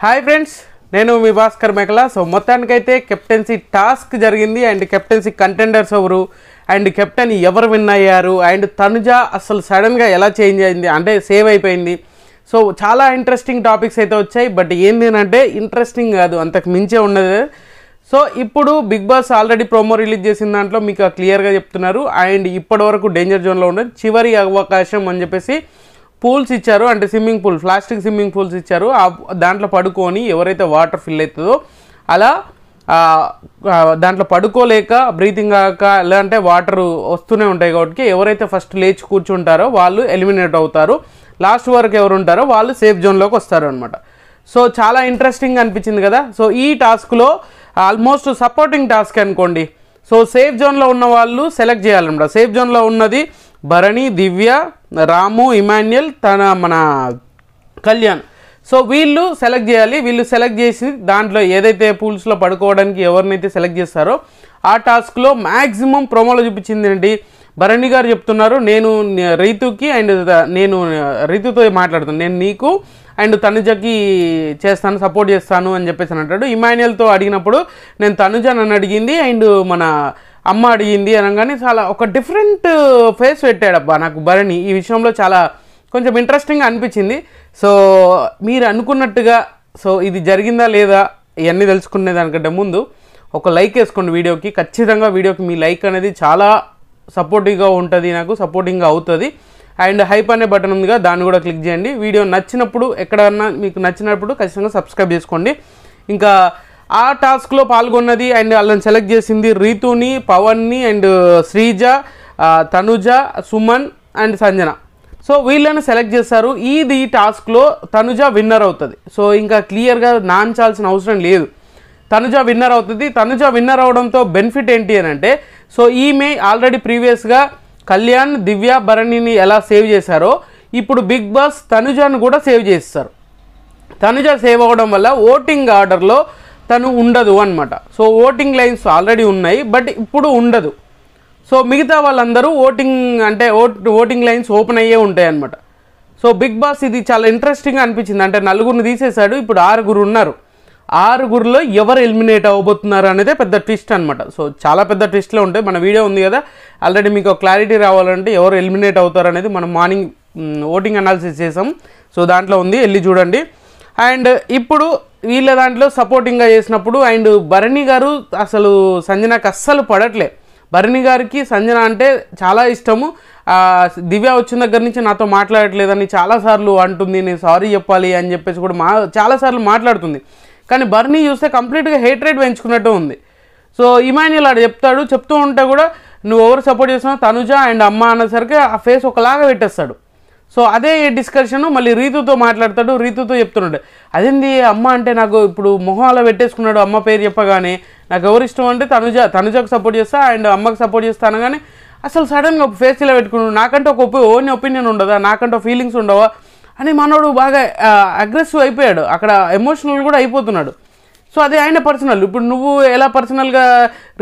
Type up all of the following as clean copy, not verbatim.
Hi friends, నేను మీ భాస్కర్ మేకల. So మొత్తానికైతే కెప్టెన్సీ టాస్క్ జరిగింది అండ్ కెప్టెన్సీ కంటెండర్స్ ఎవరు అండ్ కెప్టెన్ ఎవరు విన్ అయ్యారు అండ్ తనుజ అసలు సడన్గా ఎలా చేంజ్ అయింది అంటే సేవ్ అయిపోయింది. సో చాలా ఇంట్రెస్టింగ్ టాపిక్స్ అయితే వచ్చాయి. బట్ ఏంటి అంటే ఇంట్రెస్టింగ్ కాదు, అంతకు మించే ఉన్నది. సో ఇప్పుడు big boss already promo release చేసిన దాంట్లో మీకు క్లియర్గా చెప్తున్నారు. అండ్ ఇప్పటి వరకు డేంజర్ జోన్లో ఉండదు, చివరి అవకాశం అని చెప్పేసి పూల్స్ ఇచ్చారు. అంటే swimming pool, plastic swimming pools ఇచ్చారు. దాంట్లో పడుకొని ఎవరైతే వాటర్ ఫిల్ అవుతుందో అలా దాంట్లో పడుకోలేక బ్రీతింగ్ కాక ఎలా అంటే వాటర్ వస్తూనే ఉంటాయి కాబట్టి ఎవరైతే ఫస్ట్ లేచి కూర్చుంటారో వాళ్ళు ఎలిమినేట్ అవుతారు. లాస్ట్ వరకు ఎవరు ఉంటారో వాళ్ళు సేఫ్ జోన్లోకి వస్తారు అనమాట. సో చాలా ఇంట్రెస్టింగ్ అనిపించింది కదా. సో ఈ టాస్క్లో ఆల్మోస్ట్ సపోర్టింగ్ టాస్క్ అనుకోండి. సో సేఫ్ జోన్లో ఉన్న వాళ్ళు సెలెక్ట్ చేయాలన్నమాట. సేఫ్ జోన్లో ఉన్నది భరణి, దివ్య, రాము, ఇమాన్యుయల్, మన కళ్యాణ్. సో వీళ్ళు సెలెక్ట్ చేయాలి. వీళ్ళు సెలెక్ట్ చేసి దాంట్లో ఏదైతే పూల్స్లో పడుకోవడానికి ఎవరినైతే సెలెక్ట్ చేస్తారో ఆ టాస్క్లో మ్యాక్సిమం ప్రోమోలో చూపించింది ఏంటి, భరణి గారు చెప్తున్నారు నేను రీతుకి అండ్ నేను రీతుతో మాట్లాడుతాను, నేను నీకు అండ్ తనుజకి చేస్తాను, సపోర్ట్ చేస్తాను అని చెప్పేసి అని అంటాడు. ఇమాన్యుయల్తో అడిగినప్పుడు నేను తనుజ నన్ను అడిగింది అండ్ మన అమ్మ అడిగింది అనగానే చాలా ఒక డిఫరెంట్ ఫేస్ పెట్టాడబ్బా నాకు భరణి. ఈ విషయంలో చాలా కొంచెం ఇంట్రెస్టింగ్ అనిపించింది. సో మీరు అనుకున్నట్టుగా సో ఇది జరిగిందా లేదా ఇవన్నీ తెలుసుకునే దానికంటే ముందు ఒక లైక్ వేసుకోండి వీడియోకి. ఖచ్చితంగా వీడియోకి మీ లైక్ అనేది చాలా సపోర్టివ్గా ఉంటుంది, నాకు సపోర్టింగ్గా అవుతుంది. అండ్ హైప్ అనే బటన్ ఉందిగా, దాన్ని కూడా క్లిక్ చేయండి. వీడియో నచ్చినప్పుడు ఎక్కడన్నా మీకు నచ్చినప్పుడు ఖచ్చితంగా సబ్స్క్రైబ్ చేసుకోండి. ఇంకా ఆ టాస్క్లో పాల్గొన్నది అండ్ వాళ్ళని సెలెక్ట్ చేసింది రీతుని, పవన్ని and Sreeja, Tanuja, Suman and Sanjana. So వీళ్ళని సెలెక్ట్ చేస్తారు. ఈ టాస్క్లో తనుజ విన్నర్ అవుతుంది. సో ఇంకా క్లియర్గా నాంచాల్సిన అవసరం లేదు, తనుజ విన్నర్ అవుతుంది. తనుజ విన్నర్ అవడంతో బెనిఫిట్ ఏంటి అని అంటే, సో ఈమె ఆల్రెడీ ప్రీవియస్గా కళ్యాణ్, దివ్య, భరణిని ఎలా సేవ్ చేశారో ఇప్పుడు బిగ్ బాస్ తనుజను కూడా సేవ్ చేస్తారు. తనుజ సేవ్ అవ్వడం వల్ల ఓటింగ్ ఆర్డర్లో తను ఉండదు అనమాట. సో ఓటింగ్ లైన్స్ ఆల్రెడీ ఉన్నాయి, బట్ ఇప్పుడు ఉండదు. సో మిగతా వాళ్ళందరూ ఓటింగ్ లైన్స్ ఓపెన్ అయ్యే ఉంటాయి అనమాట. సో బిగ్ బాస్ ఇది చాలా ఇంట్రెస్టింగ్గా అనిపించింది. అంటే 4 తీసేశాడు, ఇప్పుడు 6 ఉన్నారు. 6లో ఎవరు ఎలిమినేట్ అవ్వబోతున్నారు అనేది పెద్ద ట్విస్ట్ అనమాట. సో చాలా పెద్ద ట్విస్ట్లో ఉంటాయి. మన వీడియో ఉంది కదా ఆల్రెడీ, మీకు క్లారిటీ రావాలంటే ఎవరు ఎలిమినేట్ అవుతారు అనేది మనం మార్నింగ్ ఓటింగ్ అనాలిసిస్ చేసాం. సో దాంట్లో ఉంది, వెళ్ళి చూడండి. అండ్ ఇప్పుడు వీళ్ళ దాంట్లో సపోర్టింగ్గా చేసినప్పుడు అండ్ భరణి గారు అసలు సంజనకు అస్సలు పడట్లే. భరణి గారికి సంజన అంటే చాలా ఇష్టము. దివ్య వచ్చిన దగ్గర నుంచి నాతో మాట్లాడట్లేదని చాలాసార్లు అంటుంది, నేను సారీ చెప్పాలి అని చెప్పేసి కూడా చాలాసార్లు మాట్లాడుతుంది. కానీ భరణి చూస్తే కంప్లీట్గా హేట్రేట్ పెంచుకున్నట్టు ఉంది. సో ఇమాన్యుయల్ ఆడు చెప్తూ ఉంటే కూడా నువ్వు ఎవరు సపోర్ట్ చేస్తున్నావు, తనుజ అండ్ అమ్మ అన్నసరికి ఆ ఫేస్ ఒకలాగా పెట్టేస్తాడు. సో అదే డిస్కషన్ మళ్ళీ రీతుతో మాట్లాడతాడు. రీతుతో చెప్తున్నాడు, అదేంది అమ్మ అంటే నాకు ఇప్పుడు మొహం అలా పెట్టేసుకున్నాడు, అమ్మ పేరు చెప్పగానే నాకు ఎవరు ఇష్టం అంటే తనుజకు సపోర్ట్ చేస్తా అండ్ అమ్మకు సపోర్ట్ చేస్తాను. కానీ అసలు సడన్గా ఫేస్ ఇలా పెట్టుకున్నాడు. నాకంటే ఒక ఓన్ ఒపీనియన్ ఉండదా, నాకంటే ఫీలింగ్స్ ఉండవా అని మనోడు బాగా అగ్రెసివ్ అయిపోయాడు. అక్కడ ఎమోషనల్ కూడా అయిపోతున్నాడు. సో అది ఆయన పర్సనల్. ఇప్పుడు నువ్వు ఎలా పర్సనల్గా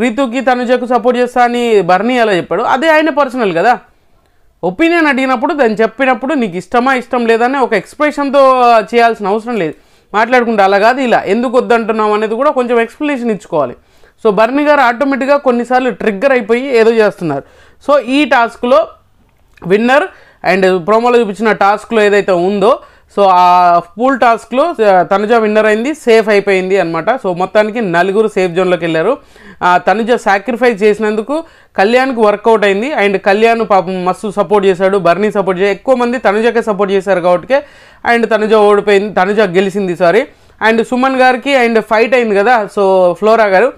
రీతుకి తనుజకు సపోర్ట్ చేస్తా అని భరణి ఎలా చెప్పాడు, అదే ఆయన పర్సనల్ కదా. ఒపీనియన్ అడిగినప్పుడు దాన్ని చెప్పినప్పుడు నీకు ఇష్టమా ఇష్టం లేదని ఒక ఎక్స్ప్రెషన్తో చేయాల్సిన అవసరం లేదు. మాట్లాడుకుంటే అలా కాదు ఇలా ఎందుకు వద్దంటున్నాం అనేది కూడా కొంచెం ఎక్స్ప్లెనేషన్ ఇచ్చుకోవాలి. సో భరణి గారు ఆటోమేటిక్గా కొన్నిసార్లు ట్రిగ్గర్ అయిపోయి ఏదో చేస్తున్నారు. సో ఈ టాస్క్లో విన్నర్ అండ్ ప్రోమోలో చూపించిన టాస్క్లో ఏదైతే ఉందో సో ఆ పూల్ టాస్క్లో తనుజ విన్నర్ అయింది, సేఫ్ అయిపోయింది అనమాట. సో మొత్తానికి 4 సేఫ్ జోన్లోకి వెళ్ళారు. తనుజ సాక్రిఫైస్ చేసినందుకు కళ్యాణ్కి వర్కౌట్ అయింది. అండ్ కళ్యాణ్ పాపం మస్తు సపోర్ట్ చేశాడు, భరణి సపోర్ట్ చేశాడు, ఎక్కువ మంది తనుజకే సపోర్ట్ చేశారు కాబట్టి అండ్ తనుజ ఓడిపోయింది, తనుజ గెలిచింది అండ్ సుమన్ గారికి అండ్ ఫైట్ అయింది కదా. సో ఫ్లోరా గారు,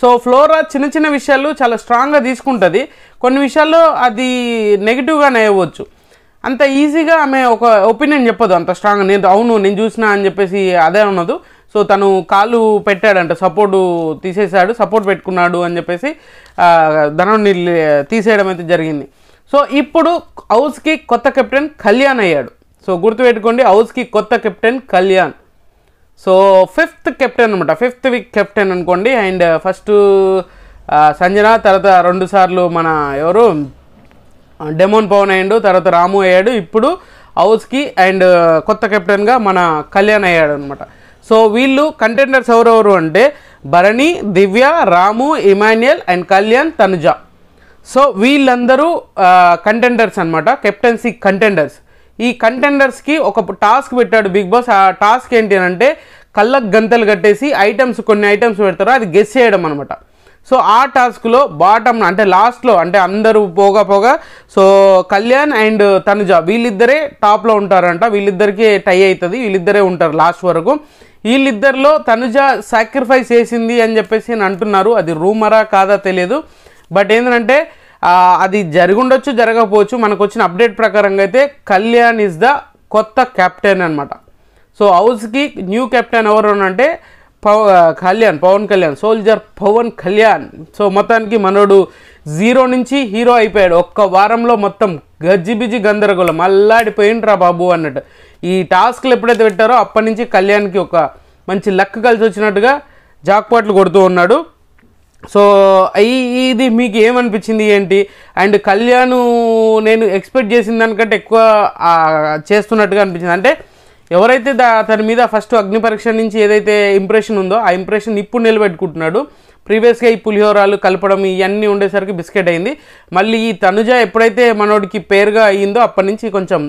సో ఫ్లోరా చిన్న విషయాలు చాలా స్ట్రాంగ్గా తీసుకుంటుంది. కొన్ని విషయాల్లో అది నెగిటివ్గానే అవ్వచ్చు. అంత ఈజీగా ఆమె ఒక ఒపీనియన్ చెప్పదు అంత స్ట్రాంగ్గా, నేను చూసినా అని చెప్పేసి అదే ఉన్నదు. సో తను కాళ్ళు పెట్టాడంట, సపోర్ట్ పెట్టుకున్నాడు అని చెప్పేసి ధనాన్ని తీసేయడం అయితే జరిగింది. సో ఇప్పుడు హౌస్కి కొత్త కెప్టెన్ కళ్యాణ్ అయ్యాడు. సో గుర్తుపెట్టుకోండి, హౌస్కి కొత్త captain Kalyan. So 5th captain అనమాట, 5th వీక్ కెప్టెన్ అనుకోండి. అండ్ ఫస్ట్ సంజన, తర్వాత 2 సార్లు మన ఎవరు డెమోన్ పవన్ అయ్యాడు, తర్వాత రాము అయ్యాడు. ఇప్పుడు హౌస్కి అండ్ కొత్త కెప్టెన్గా మన కళ్యాణ్ అయ్యాడు అనమాట. సో వీళ్ళు కంటెండర్స్ ఎవరెవరు అంటే భరణి, దివ్య, రాము, ఇమాన్యుయల్ అండ్ కళ్యాణ్, తనుజ. సో వీళ్ళందరూ కంటెండర్స్ అనమాట, కెప్టెన్సీ కంటెండర్స్. ఈ కంటెండర్స్కి ఒక టాస్క్ పెట్టాడు బిగ్ బాస్. ఆ టాస్క్ ఏంటి అంటే కళ్ళకు గంతలు కట్టేసి కొన్ని ఐటమ్స్ పెడతారో అది గెస్ చేయడం అనమాట. సో ఆ టాస్క్లో బాటమ్ అంటే లాస్ట్లో అంటే అందరూ పోగా సో కళ్యాణ్ అండ్ తనుజ వీళ్ళిద్దరే టాప్లో ఉంటారంట. వీళ్ళిద్దరికి టై అవుతుంది, వీళ్ళిద్దరే ఉంటారు లాస్ట్ వరకు. వీళ్ళిద్దరిలో తనుజ సాక్రిఫైస్ చేసింది అని చెప్పేసి అంటున్నారు. అది రూమరా కాదా తెలియదు, బట్ ఏంటంటే అది జరుగుండొచ్చు, జరగకపోవచ్చు. మనకు వచ్చిన అప్డేట్ ప్రకారంగా అయితే కళ్యాణ్ ఇస్ ద కొత్త కెప్టెన్ అనమాట. సో హౌస్కి న్యూ కెప్టెన్ ఎవరు అంటే పవన్ కళ్యాణ్, సోల్జర్ పవన్ కళ్యాణ్. సో మొత్తానికి మనోడు 0 నుంచి హీరో అయిపోయాడు. ఒక్క వారంలో మొత్తం గజ్జిబిజి గందరగోళం అల్లాడిపోయిండ్రా బాబు అన్నట్టు. ఈ టాస్క్లు ఎప్పుడైతే పెట్టారో అప్పటి నుంచి కళ్యాణ్కి ఒక మంచి లక్ కలిసి వచ్చినట్టుగా జాక్పాట్లు కొడుతూ ఉన్నాడు. సో ఇది మీకు ఏమనిపించింది ఏంటి? అండ్ కళ్యాణ్ నేను ఎక్స్పెక్ట్ చేసిన దానికంటే ఎక్కువ చేస్తున్నట్టుగా అనిపించింది. అంటే ఎవరైతే తన మీద ఫస్ట్ అగ్ని పరీక్ష నుంచి ఏదైతే ఇంప్రెషన్ ఉందో ఆ ఇంప్రెషన్ ఇప్పుడు నిలబెట్టుకుంటున్నాడు. ప్రీవియస్గా ఈ పులిహోరాలు కలపడం ఇవన్నీ ఉండేసరికి బిస్కెట్ అయింది. మళ్ళీ ఈ తనుజ ఎప్పుడైతే మనోడికి పేరుగా అయ్యిందో అప్పటి నుంచి కొంచెం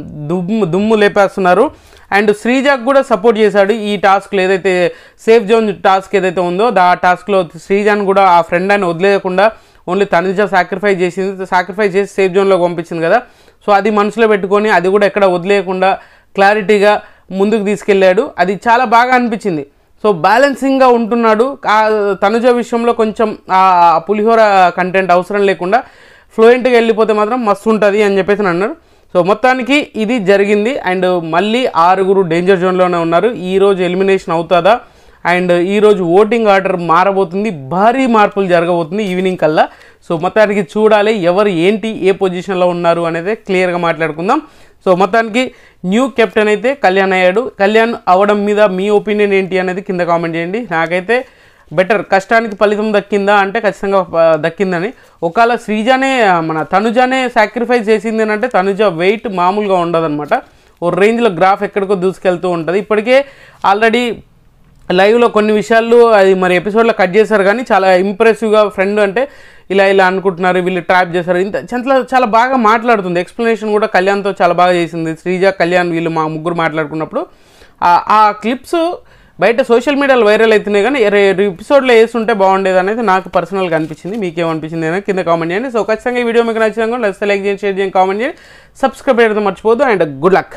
దుమ్ము లేపేస్తున్నారు. అండ్ శ్రీజాకు కూడా సపోర్ట్ చేశాడు ఈ టాస్క్లో. ఏదైతే సేఫ్ జోన్ టాస్క్ ఏదైతే ఉందో ఆ టాస్క్లో శ్రీజాను కూడా ఆ ఫ్రెండ్ అని వదిలేయకుండా ఓన్లీ తనుజ సాక్రిఫైస్ చేసి సేఫ్ జోన్లోకి పంపించింది కదా. సో అది మనసులో పెట్టుకొని అది కూడా ఎక్కడ వదిలేయకుండా క్లారిటీగా ముందుకు తీసుకెళ్ళాడు. అది చాలా బాగా అనిపించింది. సో బ్యాలెన్సింగ్గా ఉంటున్నాడు. తనుజ విషయంలో కొంచెం ఆ పులిహోర కంటెంట్ అవసరం లేకుండా ఫ్లూయెంట్గా వెళ్ళిపోతే మాత్రం మస్తు ఉంటుంది అని చెప్పేసి అన్నారు. సో మొత్తానికి ఇది జరిగింది. అండ్ మళ్ళీ 6 డేంజర్ జోన్లోనే ఉన్నారు. ఈరోజు ఎలిమినేషన్ అవుతుందా? అండ్ ఈరోజు ఓటింగ్ ఆర్డర్ మారబోతుంది, భారీ మార్పులు జరగబోతుంది ఈవినింగ్ కల్లా. సో మొత్తానికి చూడాలి ఎవరు ఏంటి ఏ పొజిషన్లో ఉన్నారు అనేది క్లియర్గా మాట్లాడుకుందాం. సో మొత్తానికి న్యూ కెప్టెన్ అయితే కళ్యాణ్ అయ్యాడు. కళ్యాణ్ అవ్వడం మీద మీ ఒపీనియన్ ఏంటి అనేది కింద కామెంట్ చేయండి. నాకైతే బెటర్, కష్టానికి ఫలితం దక్కిందా అంటే ఖచ్చితంగా దక్కిందని. ఒకవేళ శ్రీజానే మన తనుజానే సాక్రిఫైస్ చేసింది అని అంటే తనుజ వెయిట్ మామూలుగా ఉండదన్నమాట. ఓ రేంజ్లో గ్రాఫ్ ఎక్కడికో దూసుకెళ్తూ ఉంటుంది. ఇప్పటికే ఆల్రెడీ లైవ్లో కొన్ని విషయాలు అది మరి ఎపిసోడ్లో కట్ చేశారు, కానీ చాలా ఇంప్రెసివ్గా ఫ్రెండ్ అంటే ఇలా అనుకుంటున్నారు, వీళ్ళు ట్రాప్ చేశారు, ఇంత చాలా బాగా మాట్లాడుతుంది. ఎక్స్ప్లెనేషన్ కూడా కళ్యాణ్తో చాలా బాగా చేసింది. శ్రీజ, కళ్యాణ్ వీళ్ళు ముగ్గురు మాట్లాడుకున్నప్పుడు ఆ క్లిప్స్ బయట సోషల్ మీడియాలో వైరల్ అవుతున్నాయి. కానీ ఎపిసోడ్లో వేస్తుంటే బాగుండేది అనేది నాకు పర్సనల్గా అనిపించింది. మీకేమనిపించింది అనేది కింద కామెంట్ చేయండి. సో ఖచ్చితంగా ఈ వీడియో మీకు నచ్చినా కూడా లైక్ చేయండి, షేర్ చేయండి, కామెంట్ చేయండి, సబ్స్క్రైబ్ చేయడం మర్చిపోదు. And good luck.